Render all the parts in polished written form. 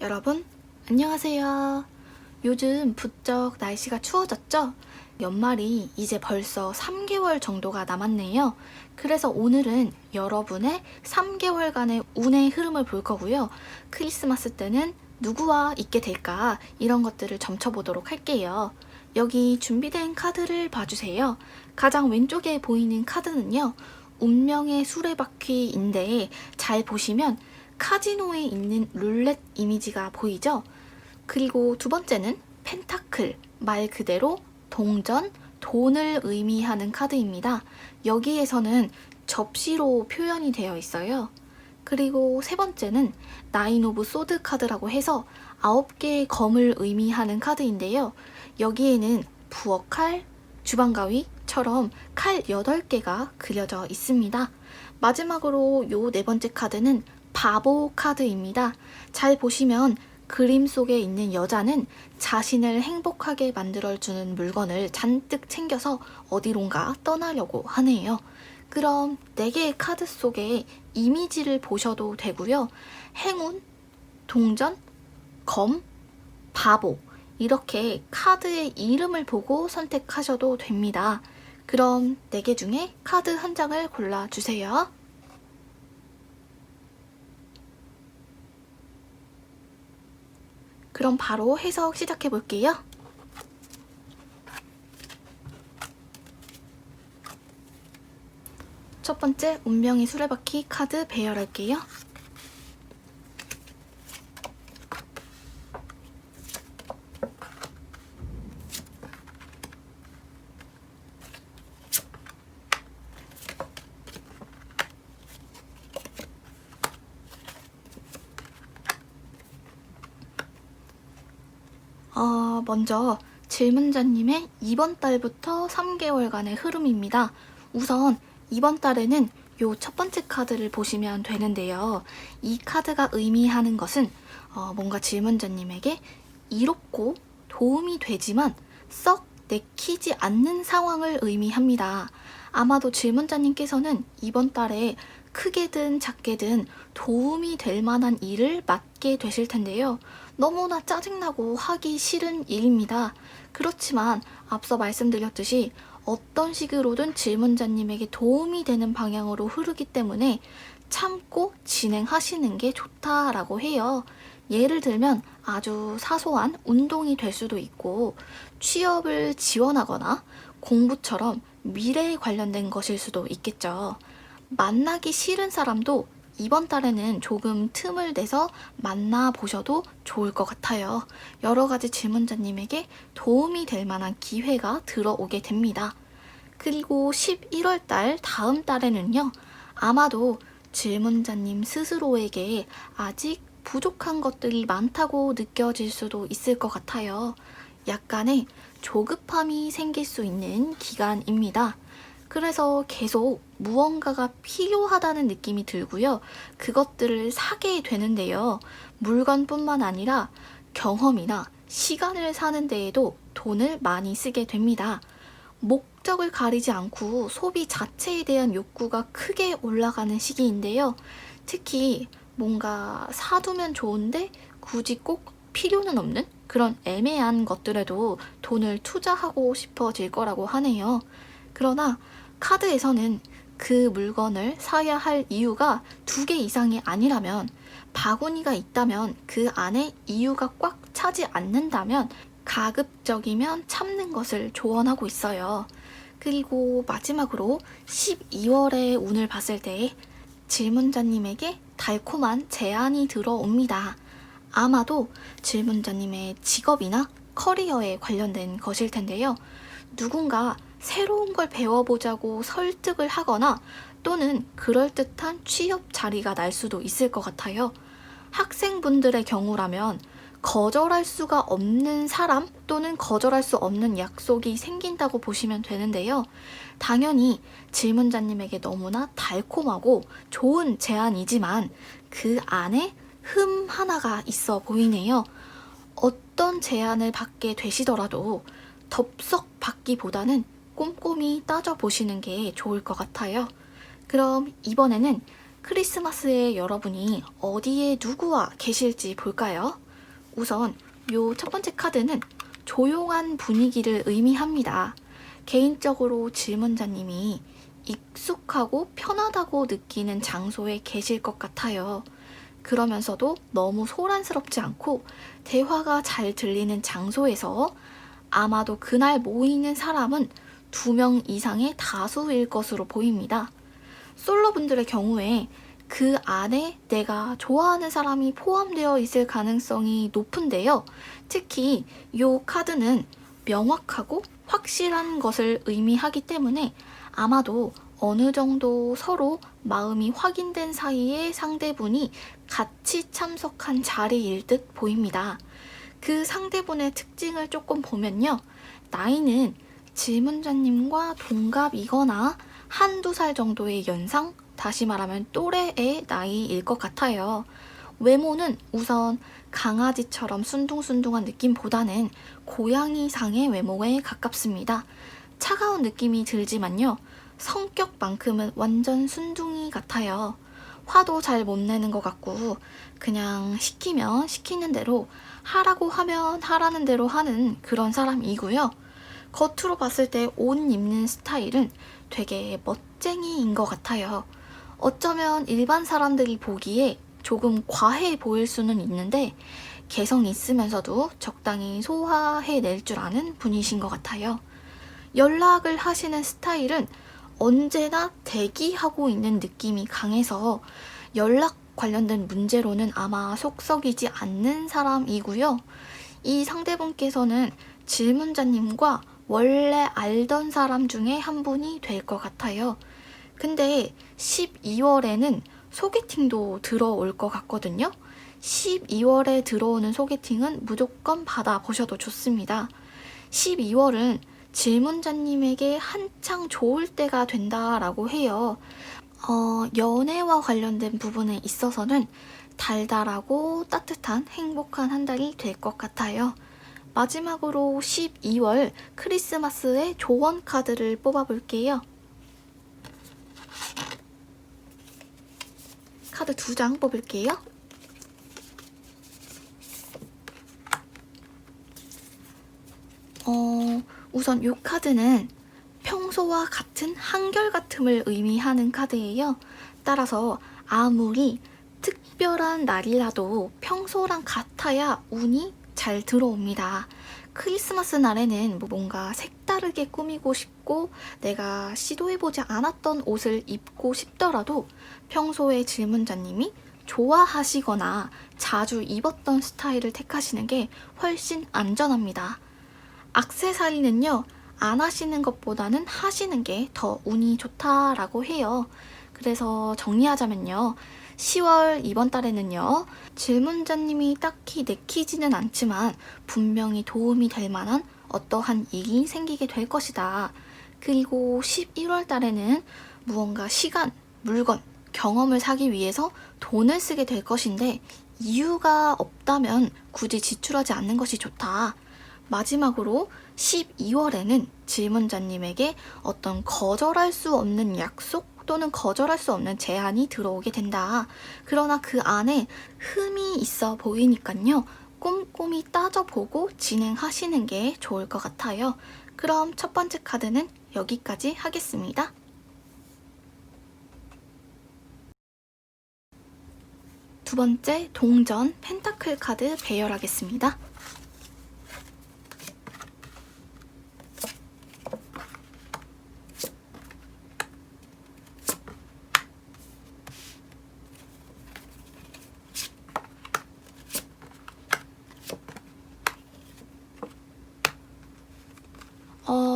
여러분, 안녕하세요. 요즘 부쩍 날씨가 추워졌죠? 연말이 이제 벌써 3개월 정도가 남았네요. 그래서 오늘은 여러분의 3개월간의 운의 흐름을 볼 거고요. 크리스마스 때는 누구와 있게 될까? 이런 것들을 점쳐보도록 할게요. 여기 준비된 카드를 봐주세요. 가장 왼쪽에 보이는 카드는요. 운명의 수레바퀴인데 잘 보시면 카지노에 있는 룰렛 이미지가 보이죠? 그리고 두 번째는 펜타클, 말 그대로 동전, 돈을 의미하는 카드입니다. 여기에서는 접시로 표현이 되어 있어요. 그리고 세 번째는 나인 오브 소드 카드라고 해서 9개의 검을 의미하는 카드인데요. 여기에는 부엌칼, 주방가위처럼 칼 8개가 그려져 있습니다. 마지막으로 요 네 번째 카드는 바보 카드입니다. 잘 보시면 그림 속에 있는 여자는 자신을 행복하게 만들어주는 물건을 잔뜩 챙겨서 어디론가 떠나려고 하네요. 그럼 4개의 카드 속에 이미지를 보셔도 되고요. 행운, 동전, 검, 바보 이렇게 카드의 이름을 보고 선택하셔도 됩니다. 그럼 4개 중에 카드 한 장을 골라주세요. 그럼 바로 해석 시작해 볼게요. 첫 번째 운명의 수레바퀴 카드 배열할게요. 먼저 질문자님의 이번 달부터 3개월간의 흐름입니다. 우선 이번 달에는 요 첫 번째 카드를 보시면 되는데요. 이 카드가 의미하는 것은 뭔가 질문자님에게 이롭고 도움이 되지만 썩 내키지 않는 상황을 의미합니다. 아마도 질문자님께서는 이번 달에 크게든 작게든 도움이 될 만한 일을 맡게 되실 텐데요. 너무나 짜증나고 하기 싫은 일입니다. 그렇지만 앞서 말씀드렸듯이 어떤 식으로든 질문자님에게 도움이 되는 방향으로 흐르기 때문에 참고 진행하시는 게 좋다라고 해요. 예를 들면 아주 사소한 운동이 될 수도 있고 취업을 지원하거나 공부처럼 미래에 관련된 것일 수도 있겠죠. 만나기 싫은 사람도 이번 달에는 조금 틈을 내서 만나보셔도 좋을 것 같아요. 여러 가지 질문자님에게 도움이 될 만한 기회가 들어오게 됩니다. 그리고 11월 달 다음 달에는요. 아마도 질문자님 스스로에게 아직 부족한 것들이 많다고 느껴질 수도 있을 것 같아요. 약간의 조급함이 생길 수 있는 기간입니다. 그래서 계속 무언가가 필요하다는 느낌이 들고요. 그것들을 사게 되는데요. 물건뿐만 아니라 경험이나 시간을 사는 데에도 돈을 많이 쓰게 됩니다. 목적을 가리지 않고 소비 자체에 대한 욕구가 크게 올라가는 시기인데요. 특히 뭔가 사두면 좋은데 굳이 꼭 필요는 없는 그런 애매한 것들에도 돈을 투자하고 싶어질 거라고 하네요. 그러나 카드에서는 그 물건을 사야 할 이유가 2개 이상이 아니라면, 바구니가 있다면 그 안에 이유가 꽉 차지 않는다면 가급적이면 참는 것을 조언하고 있어요. 그리고 마지막으로 12월의 운을 봤을 때 질문자님에게 달콤한 제안이 들어옵니다. 아마도 질문자님의 직업이나 커리어에 관련된 것일 텐데요. 누군가 새로운 걸 배워보자고 설득을 하거나 또는 그럴듯한 취업 자리가 날 수도 있을 것 같아요. 학생분들의 경우라면 거절할 수가 없는 사람 또는 거절할 수 없는 약속이 생긴다고 보시면 되는데요. 당연히 질문자님에게 너무나 달콤하고 좋은 제안이지만 그 안에 흠 하나가 있어 보이네요. 어떤 제안을 받게 되시더라도 덥석 받기보다는 꼼꼼히 따져보시는 게 좋을 것 같아요. 그럼 이번에는 크리스마스에 여러분이 어디에 누구와 계실지 볼까요? 우선 요 첫 번째 카드는 조용한 분위기를 의미합니다. 개인적으로 질문자님이 익숙하고 편하다고 느끼는 장소에 계실 것 같아요. 그러면서도 너무 소란스럽지 않고 대화가 잘 들리는 장소에서 아마도 그날 모이는 사람은 2명 이상의 다수일 것으로 보입니다. 솔로분들의 경우에 그 안에 내가 좋아하는 사람이 포함되어 있을 가능성이 높은데요. 특히 이 카드는 명확하고 확실한 것을 의미하기 때문에 아마도 어느 정도 서로 마음이 확인된 사이에 상대분이 같이 참석한 자리일 듯 보입니다. 그 상대분의 특징을 조금 보면요. 나이는 질문자님과 동갑이거나 한두 살 정도의 연상, 다시 말하면 또래의 나이일 것 같아요. 외모는 우선 강아지처럼 순둥순둥한 느낌보다는 고양이상의 외모에 가깝습니다. 차가운 느낌이 들지만요. 성격만큼은 완전 순둥이 같아요. 화도 잘 못 내는 것 같고 그냥 시키면 시키는 대로 하라고 하면 하라는 대로 하는 그런 사람이고요. 겉으로 봤을 때 옷 입는 스타일은 되게 멋쟁이인 것 같아요. 어쩌면 일반 사람들이 보기에 조금 과해 보일 수는 있는데 개성 있으면서도 적당히 소화해낼 줄 아는 분이신 것 같아요. 연락을 하시는 스타일은 언제나 대기하고 있는 느낌이 강해서 연락 관련된 문제로는 아마 속 썩이지 않는 사람이고요. 이 상대분께서는 질문자님과 원래 알던 사람 중에 한 분이 될 것 같아요. 근데 12월에는 소개팅도 들어올 것 같거든요. 12월에 들어오는 소개팅은 무조건 받아보셔도 좋습니다. 12월은 질문자님에게 한창 좋을 때가 된다라고 해요. 연애와 관련된 부분에 있어서는 달달하고 따뜻한 행복한 한 달이 될 것 같아요. 마지막으로 12월 크리스마스의 조언 카드를 뽑아볼게요. 카드 2장 뽑을게요. 우선 이 카드는 평소와 같은 한결같음을 의미하는 카드예요. 따라서 아무리 특별한 날이라도 평소랑 같아야 운이 잘 들어옵니다. 크리스마스 날에는 뭔가 색다르게 꾸미고 싶고 내가 시도해보지 않았던 옷을 입고 싶더라도 평소에 질문자님이 좋아하시거나 자주 입었던 스타일을 택하시는 게 훨씬 안전합니다. 액세서리는요, 안 하시는 것보다는 하시는 게 더 운이 좋다라고 해요. 그래서 정리하자면요. 10월 이번 달에는요. 질문자님이 딱히 내키지는 않지만 분명히 도움이 될 만한 어떠한 일이 생기게 될 것이다. 그리고 11월 달에는 무언가 시간, 물건, 경험을 사기 위해서 돈을 쓰게 될 것인데 이유가 없다면 굳이 지출하지 않는 것이 좋다. 마지막으로 12월에는 질문자님에게 어떤 거절할 수 없는 약속 또는 거절할 수 없는 제안이 들어오게 된다. 그러나 그 안에 흠이 있어 보이니까요. 꼼꼼히 따져보고 진행하시는 게 좋을 것 같아요. 그럼 첫 번째 카드는 여기까지 하겠습니다. 두 번째 동전 펜타클 카드 배열하겠습니다.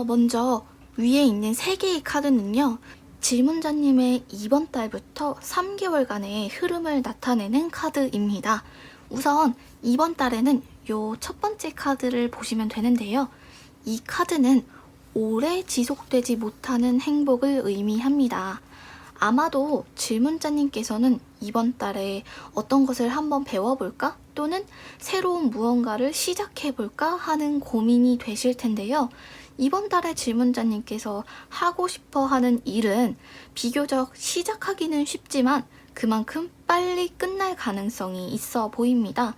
먼저 위에 있는 3개의 카드는요. 질문자님의 이번 달부터 3개월간의 흐름을 나타내는 카드입니다. 우선 이번 달에는 요 첫 번째 카드를 보시면 되는데요. 이 카드는 오래 지속되지 못하는 행복을 의미합니다. 아마도 질문자님께서는 이번 달에 어떤 것을 한번 배워볼까? 또는 새로운 무언가를 시작해볼까? 하는 고민이 되실 텐데요. 이번 달에 질문자님께서 하고 싶어 하는 일은 비교적 시작하기는 쉽지만 그만큼 빨리 끝날 가능성이 있어 보입니다.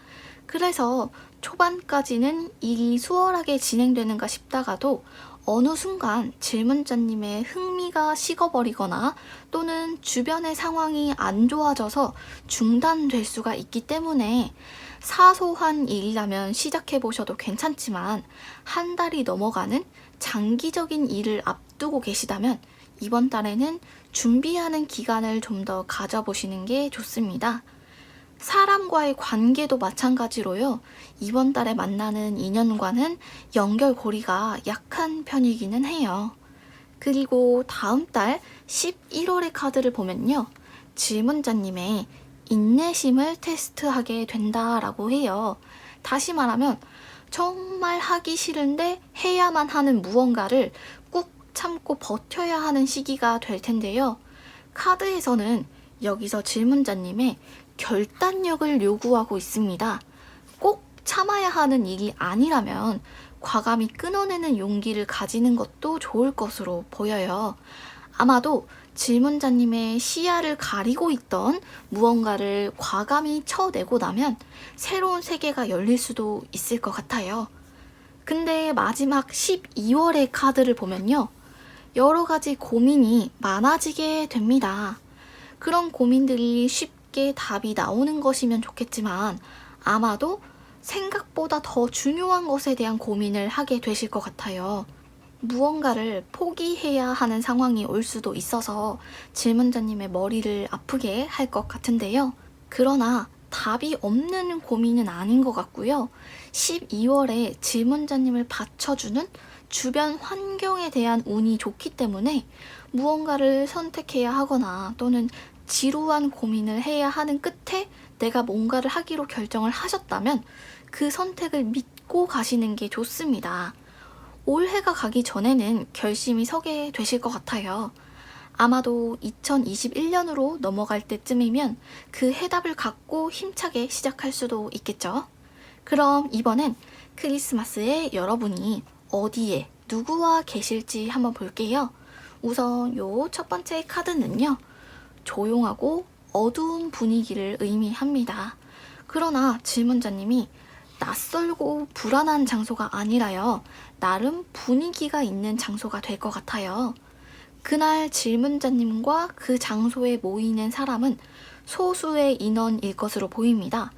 그래서 초반까지는 일이 수월하게 진행되는가 싶다가도 어느 순간 질문자님의 흥미가 식어버리거나 또는 주변의 상황이 안 좋아져서 중단될 수가 있기 때문에 사소한 일이라면 시작해보셔도 괜찮지만 한 달이 넘어가는 장기적인 일을 앞두고 계시다면 이번 달에는 준비하는 기간을 좀 더 가져보시는 게 좋습니다. 사람과의 관계도 마찬가지로요. 이번 달에 만나는 인연과는 연결고리가 약한 편이기는 해요. 그리고 다음 달 11월의 카드를 보면요. 질문자님의 인내심을 테스트하게 된다라고 해요. 다시 말하면 정말 하기 싫은데 해야만 하는 무언가를 꾹 참고 버텨야 하는 시기가 될 텐데요. 카드에서는 여기서 질문자님의 결단력을 요구하고 있습니다. 꼭 참아야 하는 일이 아니라면 과감히 끊어내는 용기를 가지는 것도 좋을 것으로 보여요. 아마도 질문자님의 시야를 가리고 있던 무언가를 과감히 쳐내고 나면 새로운 세계가 열릴 수도 있을 것 같아요. 근데 마지막 12월의 카드를 보면요. 여러 가지 고민이 많아지게 됩니다. 그런 고민들이 쉽게 답이 나오는 것이면 좋겠지만 아마도 생각보다 더 중요한 것에 대한 고민을 하게 되실 것 같아요. 무언가를 포기해야 하는 상황이 올 수도 있어서 질문자님의 머리를 아프게 할 것 같은데요. 그러나 답이 없는 고민은 아닌 것 같고요. 12월에 질문자님을 받쳐주는 주변 환경에 대한 운이 좋기 때문에 무언가를 선택해야 하거나 또는 지루한 고민을 해야 하는 끝에 내가 뭔가를 하기로 결정을 하셨다면 그 선택을 믿고 가시는 게 좋습니다. 올해가 가기 전에는 결심이 서게 되실 것 같아요. 아마도 2021년으로 넘어갈 때쯤이면 그 해답을 갖고 힘차게 시작할 수도 있겠죠. 그럼 이번엔 크리스마스에 여러분이 어디에 누구와 계실지 한번 볼게요. 우선 요 첫 번째 카드는요. 조용하고 어두운 분위기를 의미합니다. 그러나 질문자님이 낯설고 불안한 장소가 아니라요. 나름 분위기가 있는 장소가 될 것 같아요. 그날 질문자님과 그 장소에 모이는 사람은 소수의 인원일 것으로 보입니다.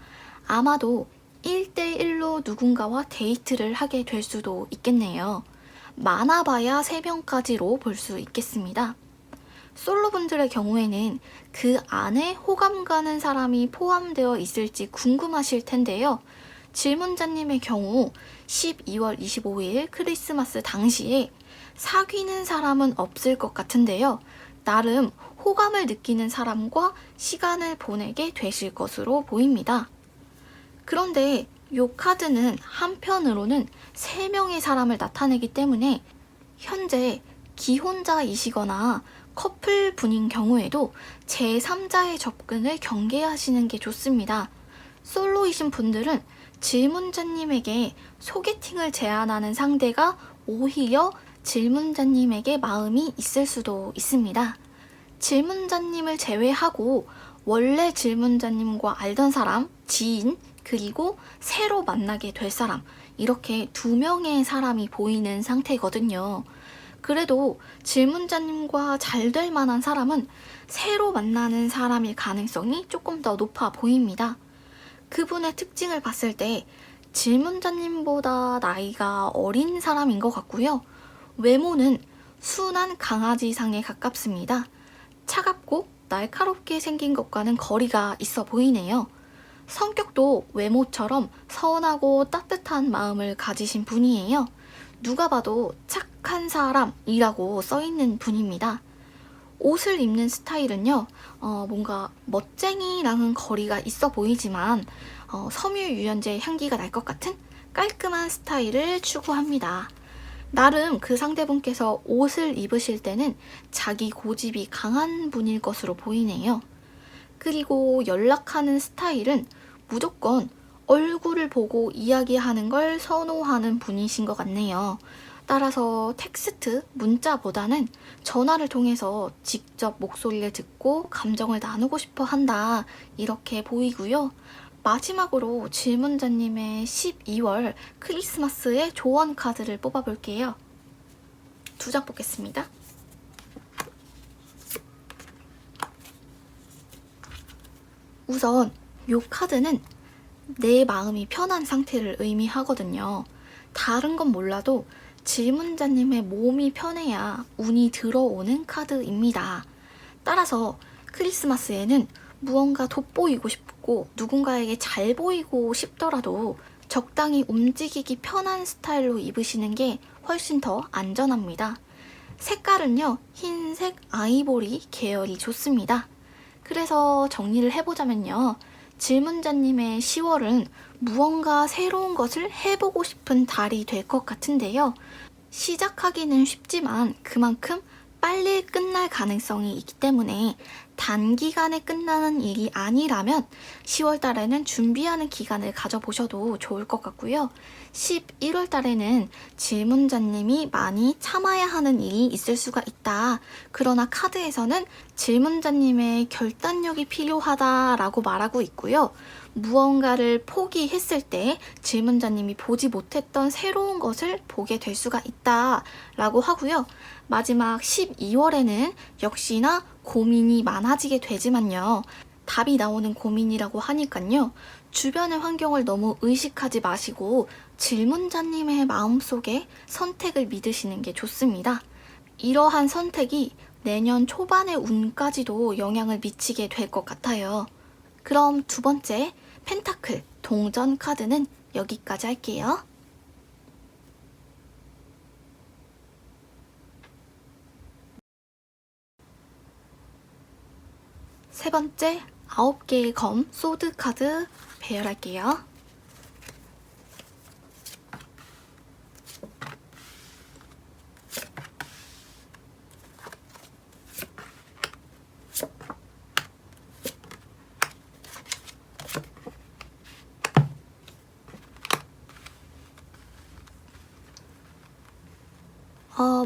아마도 1대1로 누군가와 데이트를 하게 될 수도 있겠네요. 많아봐야 3명까지로 볼 수 있겠습니다. 솔로분들의 경우에는 그 안에 호감 가는 사람이 포함되어 있을지 궁금하실 텐데요. 질문자님의 경우 12월 25일 크리스마스 당시에 사귀는 사람은 없을 것 같은데요. 나름 호감을 느끼는 사람과 시간을 보내게 되실 것으로 보입니다. 그런데 이 카드는 한편으로는 3명의 사람을 나타내기 때문에 현재 기혼자이시거나 커플 분인 경우에도 제3자의 접근을 경계하시는 게 좋습니다. 솔로이신 분들은 질문자님에게 소개팅을 제안하는 상대가 오히려 질문자님에게 마음이 있을 수도 있습니다. 질문자님을 제외하고 원래 질문자님과 알던 사람, 지인, 그리고 새로 만나게 될 사람, 이렇게 2명의 사람이 보이는 상태거든요. 그래도 질문자님과 잘 될 만한 사람은 새로 만나는 사람일 가능성이 조금 더 높아 보입니다. 그분의 특징을 봤을 때 질문자님보다 나이가 어린 사람인 것 같고요. 외모는 순한 강아지상에 가깝습니다. 차갑고 날카롭게 생긴 것과는 거리가 있어 보이네요. 성격도 외모처럼 선하고 따뜻한 마음을 가지신 분이에요. 누가 봐도 착한 사람이라고 써있는 분입니다. 옷을 입는 스타일은요, 뭔가 멋쟁이랑은 거리가 있어 보이지만 섬유 유연제 향기가 날 것 같은 깔끔한 스타일을 추구합니다. 나름 그 상대분께서 옷을 입으실 때는 자기 고집이 강한 분일 것으로 보이네요. 그리고 연락하는 스타일은 무조건 얼굴을 보고 이야기하는 걸 선호하는 분이신 것 같네요. 따라서 텍스트, 문자보다는 전화를 통해서 직접 목소리를 듣고 감정을 나누고 싶어 한다. 이렇게 보이고요. 마지막으로 질문자님의 12월 크리스마스의 조언 카드를 뽑아볼게요. 2장 뽑겠습니다. 우선 이 카드는 내 마음이 편한 상태를 의미하거든요. 다른 건 몰라도 질문자님의 몸이 편해야 운이 들어오는 카드입니다. 따라서 크리스마스에는 무언가 돋보이고 싶고 누군가에게 잘 보이고 싶더라도 적당히 움직이기 편한 스타일로 입으시는 게 훨씬 더 안전합니다. 색깔은요, 흰색, 아이보리 계열이 좋습니다. 그래서 정리를 해보자면요. 질문자님의 10월은 무언가 새로운 것을 해보고 싶은 달이 될 것 같은데요. 시작하기는 쉽지만 그만큼 빨리 끝날 가능성이 있기 때문에 단기간에 끝나는 일이 아니라면 10월 달에는 준비하는 기간을 가져보셔도 좋을 것 같고요. 11월 달에는 질문자님이 많이 참아야 하는 일이 있을 수가 있다. 그러나 카드에서는 질문자님의 결단력이 필요하다라고 말하고 있고요. 무언가를 포기했을 때 질문자님이 보지 못했던 새로운 것을 보게 될 수가 있다라고 하고요. 마지막 12월에는 역시나 고민이 많아지게 되지만요. 답이 나오는 고민이라고 하니까요. 주변의 환경을 너무 의식하지 마시고 질문자님의 마음속에 선택을 믿으시는 게 좋습니다. 이러한 선택이 내년 초반의 운까지도 영향을 미치게 될 것 같아요. 그럼 2번째 펜타클 동전 카드는 여기까지 할게요. 세 번째 9개의 검 소드 카드 배열할게요.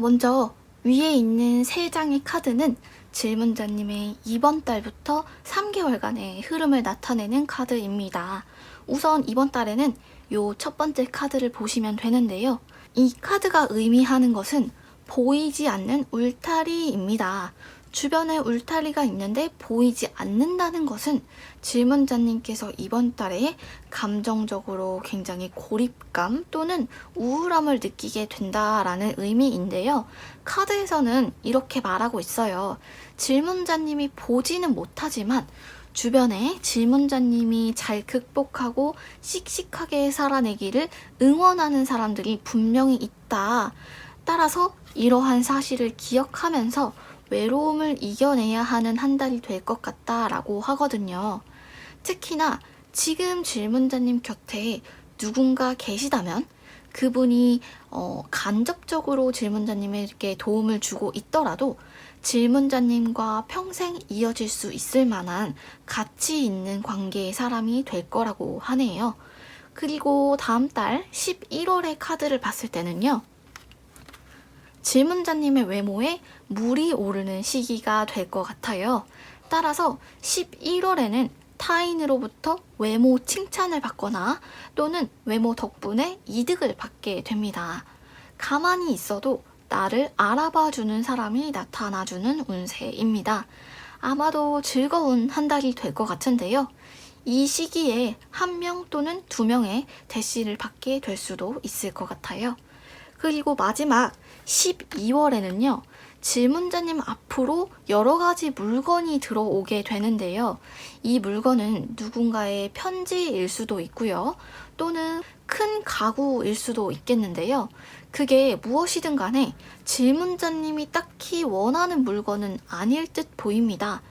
먼저 위에 있는 3장의 카드는 질문자님의 이번 달부터 3개월간의 흐름을 나타내는 카드입니다. 우선 이번 달에는 요 첫 번째 카드를 보시면 되는데요. 이 카드가 의미하는 것은 보이지 않는 울타리입니다. 주변에 울타리가 있는데 보이지 않는다는 것은 질문자님께서 이번 달에 감정적으로 굉장히 고립감 또는 우울함을 느끼게 된다라는 의미인데요. 카드에서는 이렇게 말하고 있어요. 질문자님이 보지는 못하지만 주변에 질문자님이 잘 극복하고 씩씩하게 살아내기를 응원하는 사람들이 분명히 있다. 따라서 이러한 사실을 기억하면서 외로움을 이겨내야 하는 한 달이 될 것 같다라고 하거든요. 특히나 지금 질문자님 곁에 누군가 계시다면 그분이 간접적으로 질문자님에게 도움을 주고 있더라도 질문자님과 평생 이어질 수 있을 만한 가치 있는 관계의 사람이 될 거라고 하네요. 그리고 다음 달 11월의 카드를 봤을 때는요. 질문자님의 외모에 물이 오르는 시기가 될 것 같아요. 따라서 11월에는 타인으로부터 외모 칭찬을 받거나 또는 외모 덕분에 이득을 받게 됩니다. 가만히 있어도 나를 알아봐주는 사람이 나타나주는 운세입니다. 아마도 즐거운 한 달이 될 것 같은데요. 이 시기에 1명 또는 2명의 대시를 받게 될 수도 있을 것 같아요. 그리고 마지막 12월에는요. 질문자님 앞으로 여러 가지 물건이 들어오게 되는데요. 이 물건은 누군가의 편지일 수도 있고요. 또는 큰 가구일 수도 있겠는데요. 그게 무엇이든 간에 질문자님이 딱히 원하는 물건은 아닐 듯 보입니다.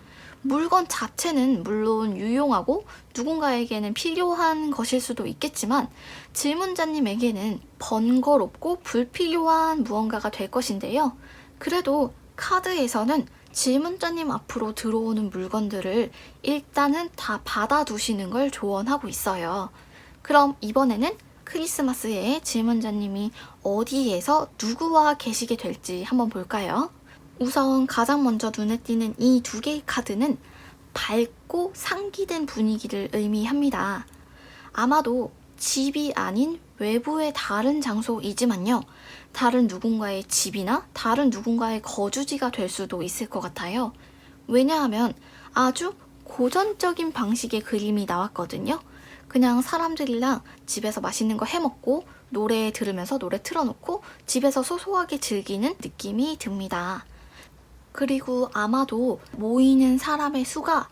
물건 자체는 물론 유용하고 누군가에게는 필요한 것일 수도 있겠지만 질문자님에게는 번거롭고 불필요한 무언가가 될 것인데요. 그래도 카드에서는 질문자님 앞으로 들어오는 물건들을 일단은 다 받아두시는 걸 조언하고 있어요. 그럼 이번에는 크리스마스에 질문자님이 어디에서 누구와 계시게 될지 한번 볼까요? 우선 가장 먼저 눈에 띄는 이 두 개의 카드는 밝고 상기된 분위기를 의미합니다. 아마도 집이 아닌 외부의 다른 장소이지만요. 다른 누군가의 집이나 다른 누군가의 거주지가 될 수도 있을 것 같아요. 왜냐하면 아주 고전적인 방식의 그림이 나왔거든요. 그냥 사람들이랑 집에서 맛있는 거 해먹고 노래 들으면서 노래 틀어놓고 집에서 소소하게 즐기는 느낌이 듭니다. 그리고 아마도 모이는 사람의 수가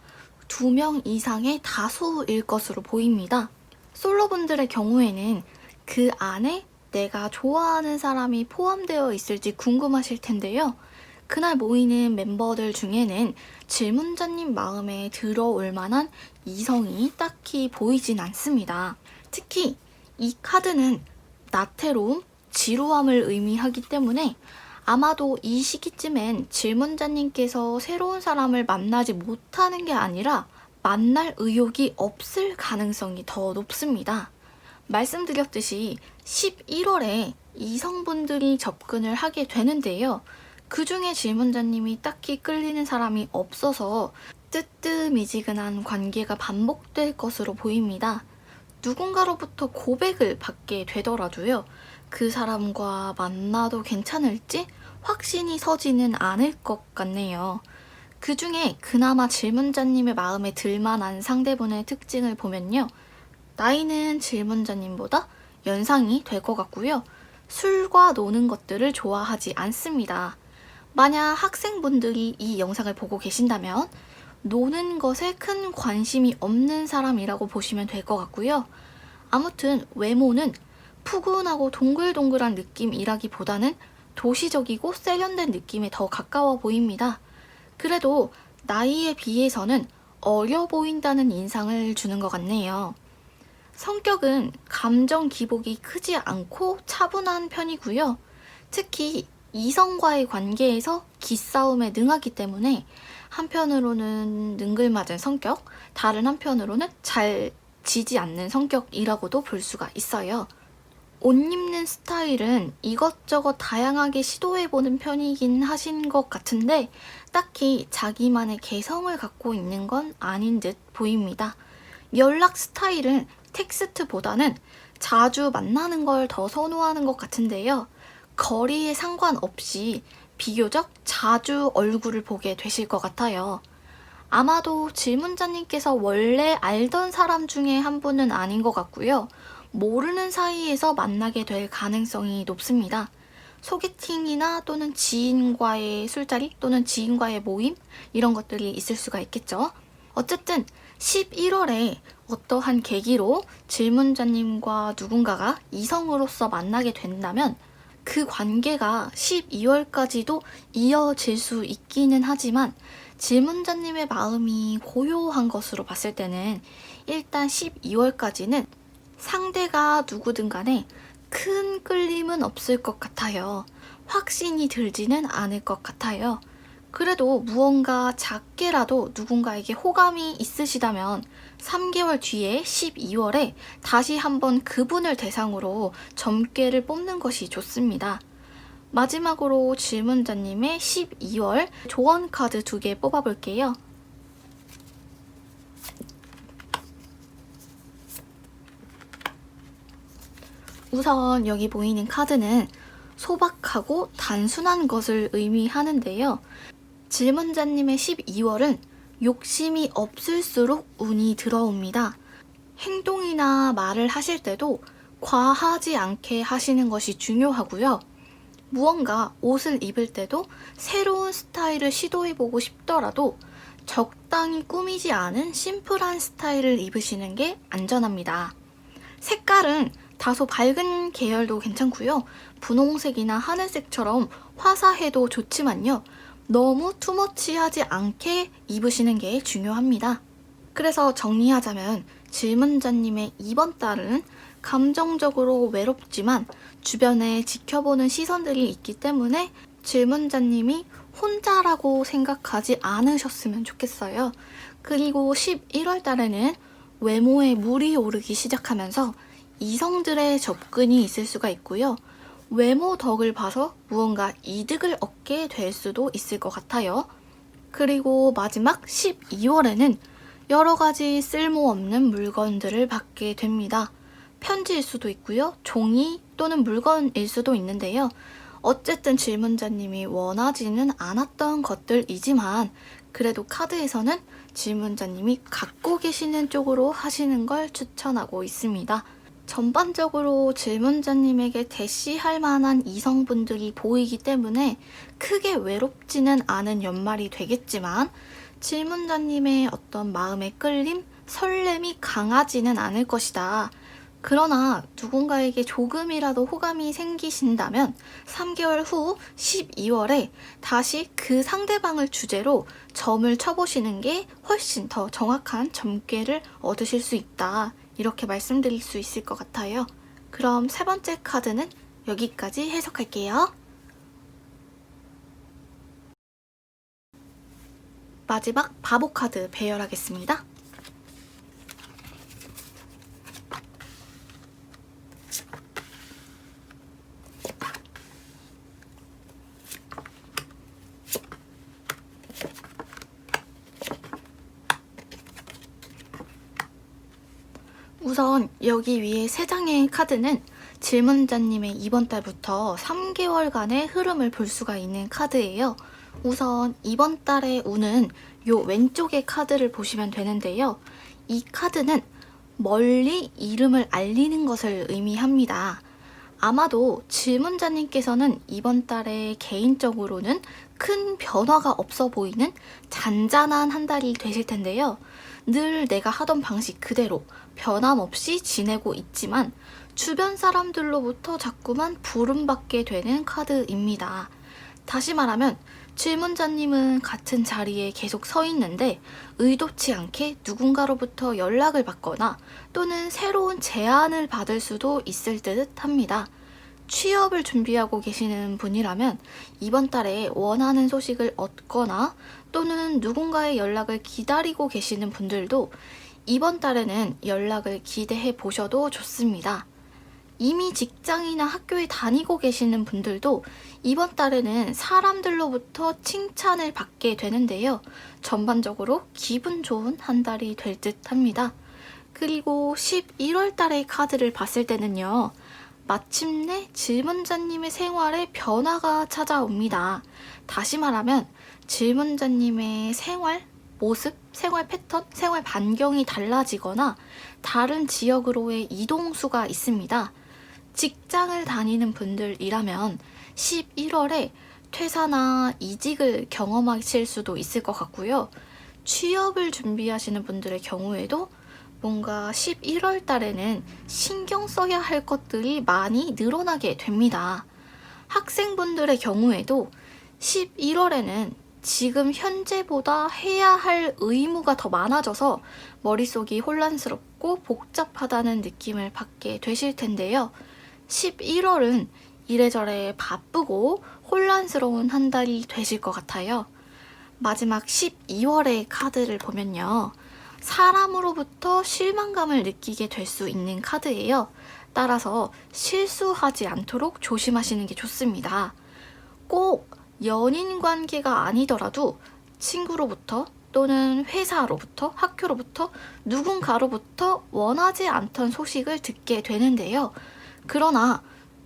2명 이상의 다수일 것으로 보입니다. 솔로분들의 경우에는 그 안에 내가 좋아하는 사람이 포함되어 있을지 궁금하실 텐데요. 그날 모이는 멤버들 중에는 질문자님 마음에 들어올 만한 이성이 딱히 보이진 않습니다. 특히 이 카드는 나태로움, 지루함을 의미하기 때문에 아마도 이 시기쯤엔 질문자님께서 새로운 사람을 만나지 못하는 게 아니라 만날 의욕이 없을 가능성이 더 높습니다. 말씀드렸듯이 11월에 이성분들이 접근을 하게 되는데요. 그 중에 질문자님이 딱히 끌리는 사람이 없어서 뜨뜻미지근한 관계가 반복될 것으로 보입니다. 누군가로부터 고백을 받게 되더라도요. 그 사람과 만나도 괜찮을지 확신이 서지는 않을 것 같네요. 그 중에 그나마 질문자님의 마음에 들만한 상대분의 특징을 보면요. 나이는 질문자님보다 연상이 될 것 같고요. 술과 노는 것들을 좋아하지 않습니다. 만약 학생분들이 이 영상을 보고 계신다면 노는 것에 큰 관심이 없는 사람이라고 보시면 될 것 같고요. 아무튼 외모는 푸근하고 동글동글한 느낌이라기보다는 도시적이고 세련된 느낌에 더 가까워 보입니다. 그래도 나이에 비해서는 어려 보인다는 인상을 주는 것 같네요. 성격은 감정 기복이 크지 않고 차분한 편이고요. 특히 이성과의 관계에서 기싸움에 능하기 때문에 한편으로는 능글맞은 성격, 다른 한편으로는 잘 지지 않는 성격이라고도 볼 수가 있어요. 옷 입는 스타일은 이것저것 다양하게 시도해보는 편이긴 하신 것 같은데 딱히 자기만의 개성을 갖고 있는 건 아닌 듯 보입니다. 연락 스타일은 텍스트보다는 자주 만나는 걸 더 선호하는 것 같은데요. 거리에 상관없이 비교적 자주 얼굴을 보게 되실 것 같아요. 아마도 질문자님께서 원래 알던 사람 중에 한 분은 아닌 것 같고요. 모르는 사이에서 만나게 될 가능성이 높습니다. 소개팅이나 또는 지인과의 술자리 또는 지인과의 모임 이런 것들이 있을 수가 있겠죠. 어쨌든 11월에 어떠한 계기로 질문자님과 누군가가 이성으로서 만나게 된다면 그 관계가 12월까지도 이어질 수 있기는 하지만 질문자님의 마음이 고요한 것으로 봤을 때는 일단 12월까지는 상대가 누구든 간에 큰 끌림은 없을 것 같아요. 확신이 들지는 않을 것 같아요. 그래도 무언가 작게라도 누군가에게 호감이 있으시다면 3개월 뒤에 12월에 다시 한번 그분을 대상으로 점괘를 뽑는 것이 좋습니다. 마지막으로 질문자님의 12월 조언 카드 2개 뽑아볼게요. 우선 여기 보이는 카드는 소박하고 단순한 것을 의미하는데요. 질문자님의 12월은 욕심이 없을수록 운이 들어옵니다. 행동이나 말을 하실 때도 과하지 않게 하시는 것이 중요하고요. 무언가 옷을 입을 때도 새로운 스타일을 시도해보고 싶더라도 적당히 꾸미지 않은 심플한 스타일을 입으시는 게 안전합니다. 색깔은 다소 밝은 계열도 괜찮고요. 분홍색이나 하늘색처럼 화사해도 좋지만요. 너무 투머치하지 않게 입으시는 게 중요합니다. 그래서 정리하자면 질문자님의 이번 달은 감정적으로 외롭지만 주변에 지켜보는 시선들이 있기 때문에 질문자님이 혼자라고 생각하지 않으셨으면 좋겠어요. 그리고 11월 달에는 외모에 물이 오르기 시작하면서 이성들의 접근이 있을 수가 있고요. 외모 덕을 봐서 무언가 이득을 얻게 될 수도 있을 것 같아요. 그리고 마지막 12월에는 여러 가지 쓸모없는 물건들을 받게 됩니다. 편지일 수도 있고요. 종이 또는 물건일 수도 있는데요. 어쨌든 질문자님이 원하지는 않았던 것들이지만 그래도 카드에서는 질문자님이 갖고 계시는 쪽으로 하시는 걸 추천하고 있습니다. 전반적으로 질문자님에게 대시할 만한 이성분들이 보이기 때문에 크게 외롭지는 않은 연말이 되겠지만 질문자님의 어떤 마음의 끌림, 설렘이 강하지는 않을 것이다. 그러나 누군가에게 조금이라도 호감이 생기신다면 3개월 후 12월에 다시 그 상대방을 주제로 점을 쳐보시는 게 훨씬 더 정확한 점괘를 얻으실 수 있다. 이렇게 말씀드릴 수 있을 것 같아요. 그럼 세 번째 카드는 여기까지 해석할게요. 마지막 바보 카드 배열하겠습니다. 우선 여기 위에 3장의 카드는 질문자님의 이번 달부터 3개월간의 흐름을 볼 수가 있는 카드예요. 우선 이번 달의 운은 요 왼쪽의 카드를 보시면 되는데요. 이 카드는 멀리 이름을 알리는 것을 의미합니다. 아마도 질문자님께서는 이번 달에 개인적으로는 큰 변화가 없어 보이는 잔잔한 한 달이 되실 텐데요. 늘 내가 하던 방식 그대로 변함없이 지내고 있지만 주변 사람들로부터 자꾸만 부름받게 되는 카드입니다. 다시 말하면 질문자님은 같은 자리에 계속 서 있는데 의도치 않게 누군가로부터 연락을 받거나 또는 새로운 제안을 받을 수도 있을 듯 합니다. 취업을 준비하고 계시는 분이라면 이번 달에 원하는 소식을 얻거나 또는 누군가의 연락을 기다리고 계시는 분들도 이번 달에는 연락을 기대해 보셔도 좋습니다. 이미 직장이나 학교에 다니고 계시는 분들도 이번 달에는 사람들로부터 칭찬을 받게 되는데요. 전반적으로 기분 좋은 한 달이 될 듯 합니다. 그리고 11월 달의 카드를 봤을 때는요. 마침내 질문자님의 생활에 변화가 찾아옵니다. 다시 말하면 질문자님의 생활, 모습, 생활 패턴, 생활 반경이 달라지거나 다른 지역으로의 이동수가 있습니다. 직장을 다니는 분들이라면 11월에 퇴사나 이직을 경험하실 수도 있을 것 같고요. 취업을 준비하시는 분들의 경우에도 뭔가 11월 달에는 신경 써야 할 것들이 많이 늘어나게 됩니다. 학생분들의 경우에도 11월에는 지금 현재보다 해야 할 의무가 더 많아져서 머릿속이 혼란스럽고 복잡하다는 느낌을 받게 되실 텐데요. 11월은 이래저래 바쁘고 혼란스러운 한 달이 되실 것 같아요. 마지막 12월의 카드를 보면요. 사람으로부터 실망감을 느끼게 될 수 있는 카드예요. 따라서 실수하지 않도록 조심하시는 게 좋습니다. 꼭 연인 관계가 아니더라도 친구로부터 또는 회사로부터, 학교로부터 누군가로부터 원하지 않던 소식을 듣게 되는데요. 그러나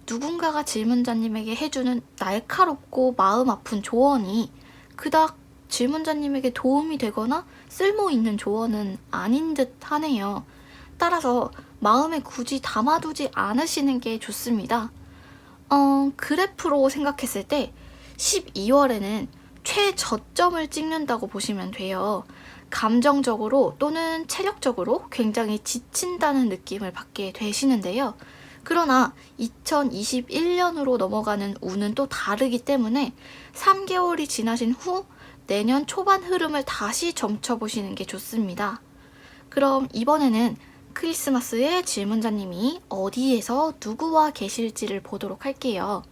누군가가 질문자님에게 해주는 날카롭고 마음 아픈 조언이 그닥 질문자님에게 도움이 되거나 쓸모 있는 조언은 아닌 듯 하네요. 따라서 마음에 굳이 담아두지 않으시는 게 좋습니다. 그래프로 생각했을 때 12월에는 최저점을 찍는다고 보시면 돼요. 감정적으로 또는 체력적으로 굉장히 지친다는 느낌을 받게 되시는데요. 그러나 2021년으로 넘어가는 운은 또 다르기 때문에 3개월이 지나신 후 내년 초반 흐름을 다시 점쳐보시는 게 좋습니다. 그럼 이번에는 크리스마스에 질문자님이 어디에서 누구와 계실지를 보도록 할게요.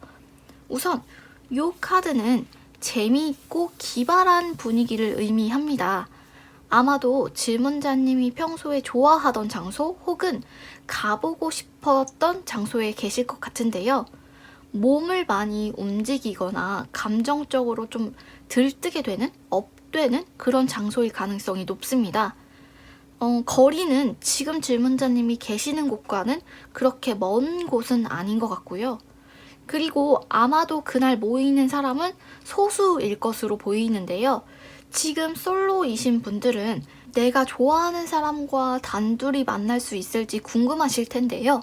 우선 이 카드는 재미있고 기발한 분위기를 의미합니다. 아마도 질문자님이 평소에 좋아하던 장소 혹은 가보고 싶었던 장소에 계실 것 같은데요. 몸을 많이 움직이거나 감정적으로 좀 들뜨게 되는, 업되는 그런 장소일 가능성이 높습니다. 거리는 지금 질문자님이 계시는 곳과는 그렇게 먼 곳은 아닌 것 같고요. 그리고 아마도 그날 모이는 사람은 소수일 것으로 보이는데요. 지금 솔로이신 분들은 내가 좋아하는 사람과 단둘이 만날 수 있을지 궁금하실 텐데요.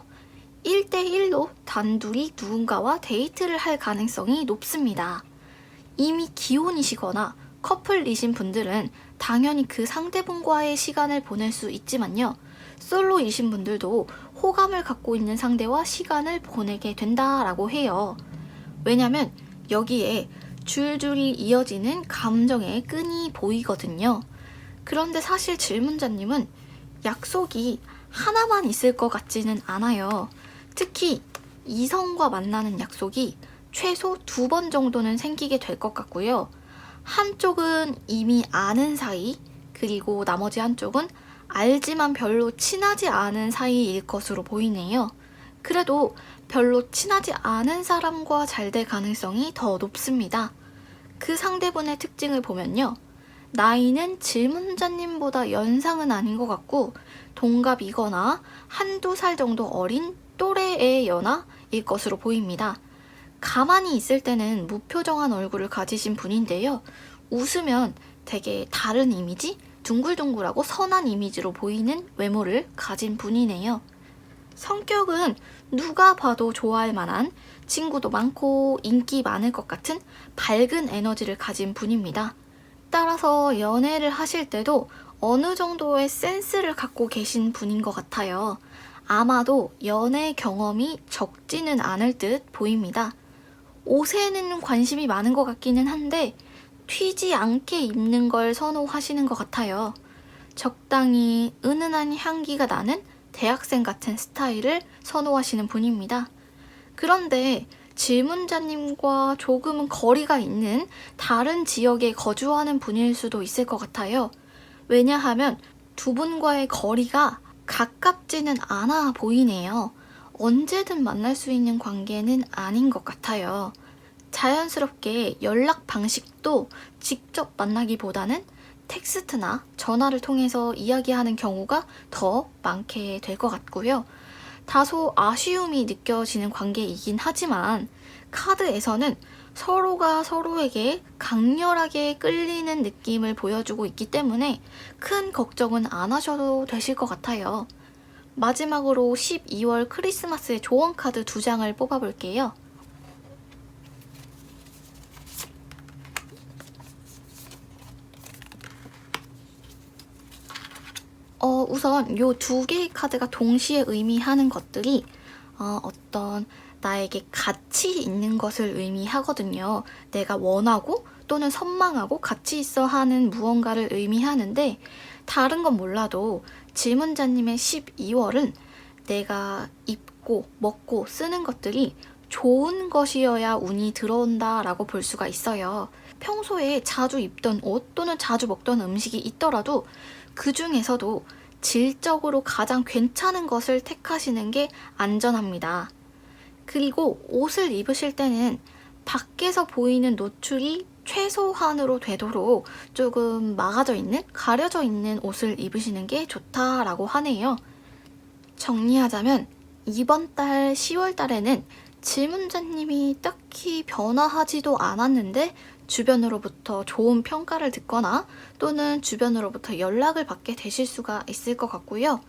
1대1로 단둘이 누군가와 데이트를 할 가능성이 높습니다. 이미 기혼이시거나 커플이신 분들은 당연히 그 상대분과의 시간을 보낼 수 있지만요. 솔로이신 분들도 호감을 갖고 있는 상대와 시간을 보내게 된다라고 해요. 왜냐면 여기에 줄줄이 이어지는 감정의 끈이 보이거든요. 그런데 사실 질문자님은 약속이 하나만 있을 것 같지는 않아요. 특히 이성과 만나는 약속이 최소 2번 정도는 생기게 될 것 같고요. 한쪽은 이미 아는 사이, 그리고 나머지 한쪽은 알지만 별로 친하지 않은 사이일 것으로 보이네요. 그래도 별로 친하지 않은 사람과 잘 될 가능성이 더 높습니다. 그 상대분의 특징을 보면요. 나이는 질문자님보다 연상은 아닌 것 같고 동갑이거나 한두 살 정도 어린 또래의 연하일 것으로 보입니다. 가만히 있을 때는 무표정한 얼굴을 가지신 분인데요. 웃으면 되게 다른 이미지? 둥글둥글하고 선한 이미지로 보이는 외모를 가진 분이네요. 성격은 누가 봐도 좋아할 만한, 친구도 많고 인기 많을 것 같은 밝은 에너지를 가진 분입니다. 따라서 연애를 하실 때도 어느 정도의 센스를 갖고 계신 분인 것 같아요. 아마도 연애 경험이 적지는 않을 듯 보입니다. 옷에는 관심이 많은 것 같기는 한데 튀지 않게 입는 걸 선호하시는 것 같아요. 적당히 은은한 향기가 나는 대학생 같은 스타일을 선호하시는 분입니다. 그런데 질문자님과 조금은 거리가 있는 다른 지역에 거주하는 분일 수도 있을 것 같아요. 왜냐하면 두 분과의 거리가 가깝지는 않아 보이네요. 언제든 만날 수 있는 관계는 아닌 것 같아요. 자연스럽게 연락 방식도 직접 만나기보다는 텍스트나 전화를 통해서 이야기하는 경우가 더 많게 될 것 같고요. 다소 아쉬움이 느껴지는 관계이긴 하지만 카드에서는 서로가 서로에게 강렬하게 끌리는 느낌을 보여주고 있기 때문에 큰 걱정은 안 하셔도 되실 것 같아요. 마지막으로 12월 크리스마스의 조언 카드 2장을 뽑아볼게요. 우선 이 2개의 카드가 동시에 의미하는 것들이 어떤 나에게 가치 있는 것을 의미하거든요. 내가 원하고 또는 선망하고 가치 있어 하는 무언가를 의미하는데 다른 건 몰라도 질문자님의 12월은 내가 입고 먹고 쓰는 것들이 좋은 것이어야 운이 들어온다라고 볼 수가 있어요. 평소에 자주 입던 옷 또는 자주 먹던 음식이 있더라도 그 중에서도 질적으로 가장 괜찮은 것을 택하시는 게 안전합니다. 그리고 옷을 입으실 때는 밖에서 보이는 노출이 최소한으로 되도록 조금 막아져 있는, 가려져 있는 옷을 입으시는 게 좋다라고 하네요. 정리하자면 이번 달 10월 달에는 질문자님이 딱히 변화하지도 않았는데 주변으로부터 좋은 평가를 듣거나 또는 주변으로부터 연락을 받게 되실 수가 있을 것 같고요.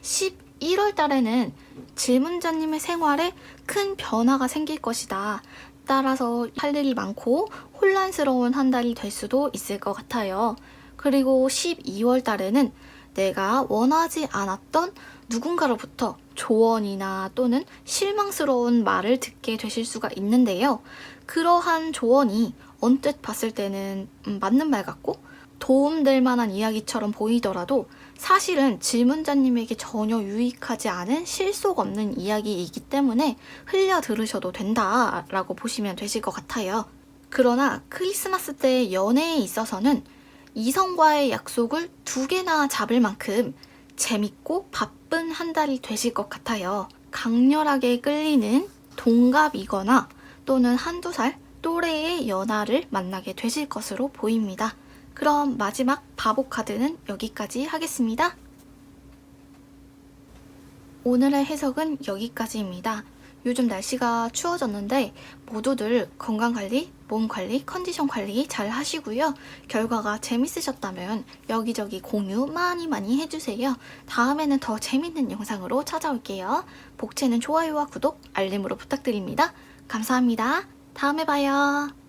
11월 달에는 질문자님의 생활에 큰 변화가 생길 것이다. 따라서 할 일이 많고 혼란스러운 한 달이 될 수도 있을 것 같아요. 그리고 12월 달에는 내가 원하지 않았던 누군가로부터 조언이나 또는 실망스러운 말을 듣게 되실 수가 있는데요. 그러한 조언이 언뜻 봤을 때는 맞는 말 같고 도움될 만한 이야기처럼 보이더라도 사실은 질문자님에게 전혀 유익하지 않은 실속 없는 이야기이기 때문에 흘려 들으셔도 된다라고 보시면 되실 것 같아요. 그러나 크리스마스 때 연애에 있어서는 이성과의 약속을 2개나 잡을 만큼 재밌고 바쁜 한 달이 되실 것 같아요. 강렬하게 끌리는 동갑이거나 또는 한두 살 또래의 연하를 만나게 되실 것으로 보입니다. 그럼 마지막 바보 카드는 여기까지 하겠습니다. 오늘의 해석은 여기까지입니다. 요즘 날씨가 추워졌는데 모두들 건강관리, 몸관리, 컨디션 관리 잘 하시고요. 결과가 재밌으셨다면 여기저기 공유 많이 해주세요. 다음에는 더 재밌는 영상으로 찾아올게요. 복채는 좋아요와 구독, 알림으로 부탁드립니다. 감사합니다. 다음에 봐요.